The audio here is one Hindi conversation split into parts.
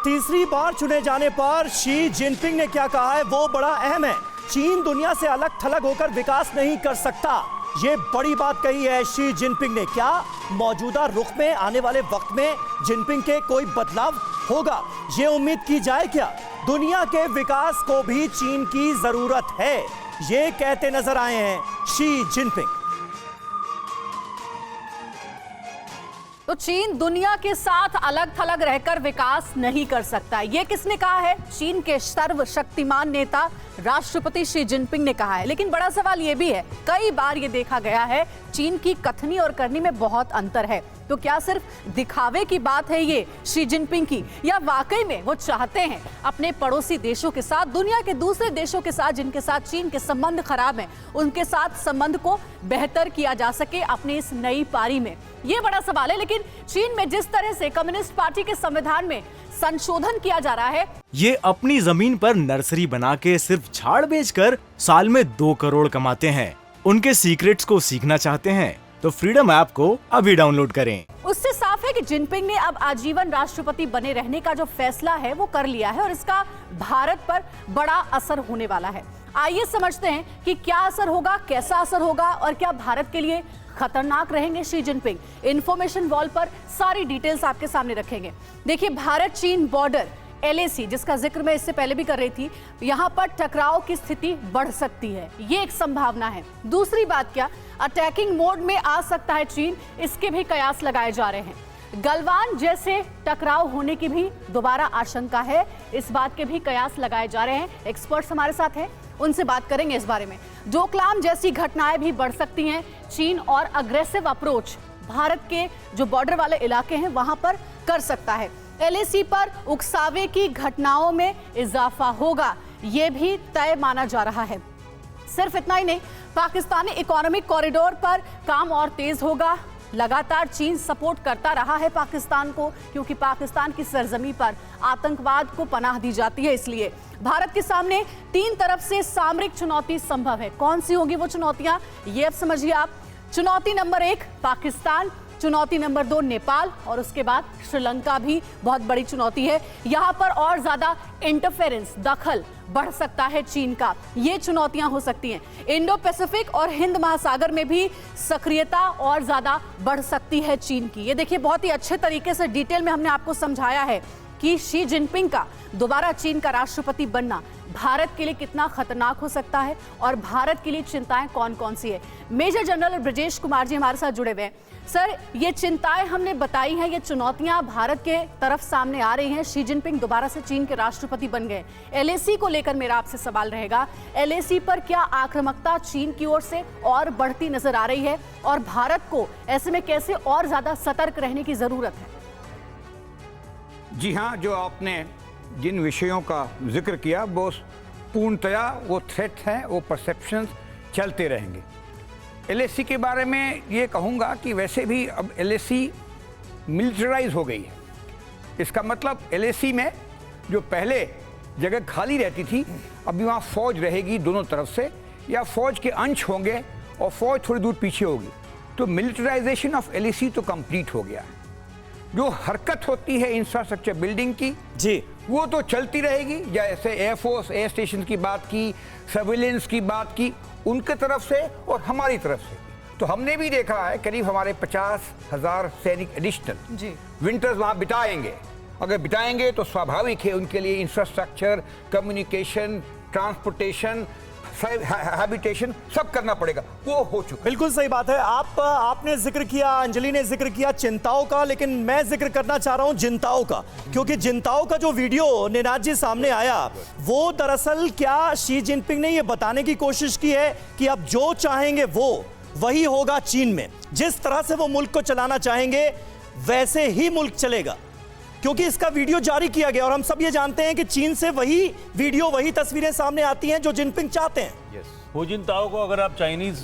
तीसरी बार चुने जाने पर शी जिनपिंग ने क्या कहा है वो बड़ा अहम है। चीन दुनिया से अलग थलग होकर विकास नहीं कर सकता, ये बड़ी बात कही है शी जिनपिंग ने। क्या मौजूदा रुख में आने वाले वक्त में जिनपिंग के कोई बदलाव होगा, ये उम्मीद की जाए क्या? दुनिया के विकास को भी चीन की जरूरत है, ये कहते नजर आए हैं शी जिनपिंग। तो चीन दुनिया के साथ अलग थलग रहकर विकास नहीं कर सकता, ये किसने कहा है? चीन के सर्वशक्तिमान नेता राष्ट्रपति शी जिनपिंग ने कहा है। लेकिन बड़ा सवाल ये भी है, कई बार ये देखा गया है चीन की कथनी और करनी में बहुत अंतर है। तो क्या सिर्फ दिखावे की बात है ये शी जिनपिंग की, या वाकई में वो चाहते हैं अपने पड़ोसी देशों के साथ, दुनिया के दूसरे देशों के साथ जिनके साथ चीन के संबंध खराब हैं, उनके साथ संबंध को बेहतर किया जा सके अपनी इस नई पारी में? ये बड़ा सवाल है। लेकिन चीन में जिस तरह से कम्युनिस्ट पार्टी के संविधान में संशोधन किया जा रहा है, ये अपनी जमीन पर नर्सरी बना के सिर्फ झाड़ बेचकर साल में 2 करोड़ कमाते हैं। उनके सीक्रेट्स को सीखना चाहते हैं तो फ्रीडम ऐप को अभी डाउनलोड करें। उससे साफ है कि जिनपिंग ने अब आजीवन राष्ट्रपति बने रहने का जो फैसला है वो कर लिया है और इसका भारत पर बड़ा असर होने वाला है। आइए समझते हैं कि क्या असर होगा, कैसा असर होगा और क्या भारत के लिए खतरनाक रहेंगे शी जिनपिंग। इंफॉर्मेशन वॉल पर सारी डिटेल्स आपके सामने रखेंगे। देखिए, भारत चीन बॉर्डर LAC, जिसका जिक्र मैं इससे पहले भी कर रही थी, यहाँ पर टकराव की स्थिति बढ़ सकती है, ये एक संभावना है। दूसरी बात, क्या अटैकिंग मोड में आ सकता है चीन, इसके भी कयास लगाए जा रहे हैं। गलवान जैसे टकराव होने की भी दोबारा आशंका है, इस बात के भी कयास लगाए जा रहे हैं। एक्सपर्ट्स हमारे साथ हैं, उनसे बात करेंगे इस बारे में। डोकलाम जैसी घटनाएं भी बढ़ सकती हैं, चीन और अग्रेसिव अप्रोच भारत के जो बॉर्डर वाले इलाके हैं वहां पर कर सकता है। LAC पर उकसावे की घटनाओं में इजाफा होगा, यह भी तय माना जा रहा है। सिर्फ इतना ही नहीं, पाकिस्तानी इकोनॉमिक कॉरिडोर पर काम और तेज होगा। लगातार चीन सपोर्ट करता रहा है पाकिस्तान को, क्योंकि पाकिस्तान की सरजमी पर आतंकवाद को पनाह दी जाती है। इसलिए भारत के सामने 3 तरफ से सामरिक चुनौती संभव है। कौन सी होगी वो चुनौतियां, ये अब समझिए आप। चुनौती नंबर 1 पाकिस्तान, चुनौती नंबर 2 नेपाल और उसके बाद श्रीलंका भी बहुत बड़ी चुनौती है। यहां पर और ज्यादा इंटरफेरेंस, दखल बढ़ सकता है चीन का, ये चुनौतियां हो सकती हैं। इंडो पैसिफिक और हिंद महासागर में भी सक्रियता और ज्यादा बढ़ सकती है चीन की। ये देखिए, बहुत ही अच्छे तरीके से डिटेल में हमने आपको समझाया है कि शी जिनपिंग का दोबारा चीन का राष्ट्रपति बनना भारत के लिए कितना खतरनाक हो सकता है और भारत के लिए चिंताएं कौन कौन सी है। मेजर जनरल ब्रजेश कुमार जी हमारे साथ जुड़े हुए हैं। सर, ये चिंताएं हमने बताई हैं, ये चुनौतियां भारत के तरफ सामने आ रही हैं। शी जिनपिंग दोबारा से चीन के राष्ट्रपति बन गए। LAC को लेकर मेरा आपसे सवाल रहेगा, LAC पर क्या आक्रामकता चीन की ओर से और बढ़ती नजर आ रही है और भारत को ऐसे में कैसे और ज्यादा सतर्क रहने की जरूरत है? जी हाँ, जो आपने जिन विषयों का जिक्र किया वो पूर्णतया वो थ्रेट हैं, वो परसेप्शंस चलते रहेंगे। LAC के बारे में ये कहूँगा कि वैसे भी अब LAC मिलिटराइज हो गई है। इसका मतलब LAC में जो पहले जगह खाली रहती थी, अभी वहाँ फ़ौज रहेगी दोनों तरफ से, या फ़ौज के अंश होंगे और फ़ौज थोड़ी दूर पीछे होगी। तो मिलिटराइजेशन ऑफ LAC तो कंप्लीट हो गया है। जो हरकत होती है इंफ्रास्ट्रक्चर बिल्डिंग की जी, वो तो चलती रहेगी। जैसे एयरफोर्स एयर स्टेशन की बात की, सर्विलेंस की बात की, उनके तरफ से और हमारी तरफ से। तो हमने भी देखा है करीब हमारे 50,000 सैनिक एडिशनल विंटर्स वहाँ बिताएंगे। अगर बिताएंगे तो स्वाभाविक है उनके लिए इंफ्रास्ट्रक्चर, कम्युनिकेशन, ट्रांसपोर्टेशन, हैबिटेशन सब करना पड़ेगा, वो हो चुका। बिल्कुल सही बात है। आपने जिक्र किया, अंजलि ने जिक्र किया चिंताओं का, लेकिन मैं जिक्र करना चाह रहा हूं जिंताओं का, क्योंकि जिंताओं का जो वीडियो निनाद जी सामने आया, वो दरअसल क्या शी जिनपिंग ने ये बताने की कोशिश की है कि अब जो चाहेंगे वो वही होगा चीन में, जिस तरह से वो मुल्क को चलाना चाहेंगे वैसे ही मुल्क चलेगा, क्योंकि इसका वीडियो जारी किया गया और हम सब ये जानते हैं कि चीन से वही वीडियो, वही तस्वीरें सामने आती हैं जो जिनपिंग चाहते हैं। हु जिनताओ को अगर आप चाइनीज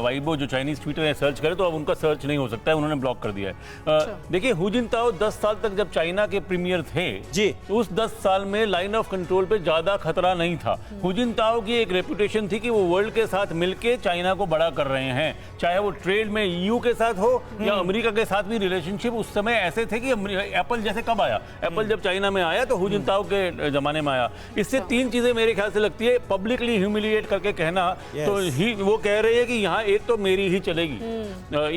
वाइबो जो चाइनीज ट्विटर है सर्च करें तो अब उनका सर्च नहीं हो सकता है, उन्होंने ब्लॉक कर दिया है। देखिए हु जिनताओ 10 साल तक जब चाइना के प्रीमियर थे जी, तो उस 10 साल में लाइन ऑफ कंट्रोल पे ज्यादा खतरा नहीं था। हु जिनताओ की एक रेपुटेशन थी कि वो वर्ल्ड के साथ मिलके चाइना को बड़ा कर रहे हैं, चाहे वो ट्रेड में ईयू के साथ हो या अमेरिका के साथ भी रिलेशनशिप उस समय ऐसे थे कि एप्पल जैसे कब आया, एप्पल जब चाइना में आया तो हु जिनताओ के जमाने में आया। इससे 3 चीजें मेरे ख्याल से लगती है, पब्लिकली ह्यूमिलिएट करके कहना, तो ही वो कह रहे हैं कि यहाँ एक तो मेरी ही चलेगी,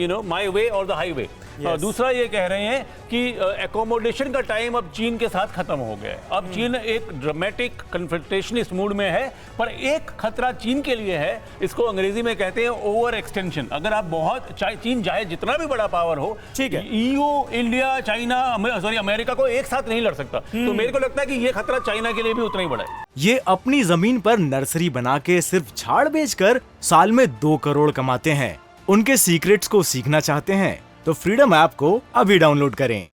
यू नो माय वे और द हाईवे। दूसरा ये कह रहे हैं कि एकोमोडेशन का टाइम अब चीन के साथ खत्म हो गया है। अब चीन एक ड्रामेटिक कन्फ्रंटेशनिस्ट मूड में है, पर एक खतरा चीन के लिए है, इसको अंग्रेजी में कहते हैं ओवर एक्सटेंशन। अगर आप बहुत चीन चाहे जितना भी बड़ा पावर हो, ठीक है, ईयू, इंडिया, चाइना, अमेरिका को एक साथ नहीं लड़ सकता। तो मेरे को लगता है कि ये खतरा चाइना के लिए भी उतना ही बड़ा है। ये अपनी जमीन पर नर्सरी बना के सिर्फ झाड़ बेचकर साल में 2 करोड़ कमाते हैं। उनके सीक्रेट्स को सीखना चाहते हैं तो फ्रीडम ऐप को अभी डाउनलोड करें।